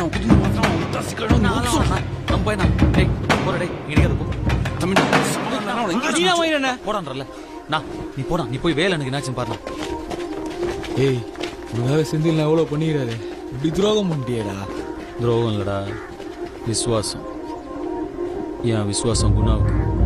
அவன் குதிந்து மாத்திரம் அவன் விட்டா சிக்கணும் நம்ம பையனா டேய் போற டேய் இடிக்காத போ தம்பி போடான்றல நான் நீ போடா நீ போய் வேலை எனக்கு என்னாச்சுன்னு பாருண்ணா. ஏய் உனக்காக செந்தில் நான் எவ்வளோ பண்ணிக்கிறாரு, இப்படி துரோகம் பண்ணிட்டியேடா. துரோகம் இல்லடா, விசுவாசம். என் விசுவாசம் குணாவுக்கு